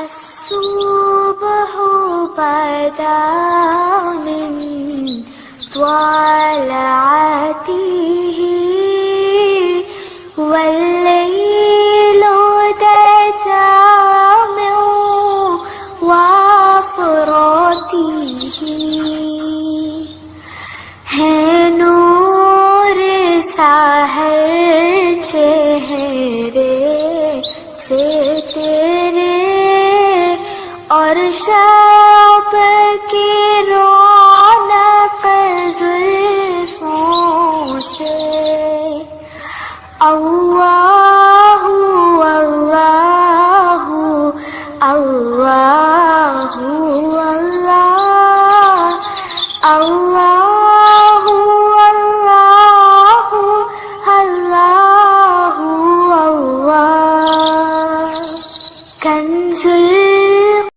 الصبح بدا من طلعته والليل دجى من وفراته है नूर साहर चेहरे से तेरे और शब की रौनक जुल्फों से अल्लाहु अल्लाहु अल्लाहु अल्लाह अल्लाहु अल्लाहु अल्लाहु अल्लाह कंजुल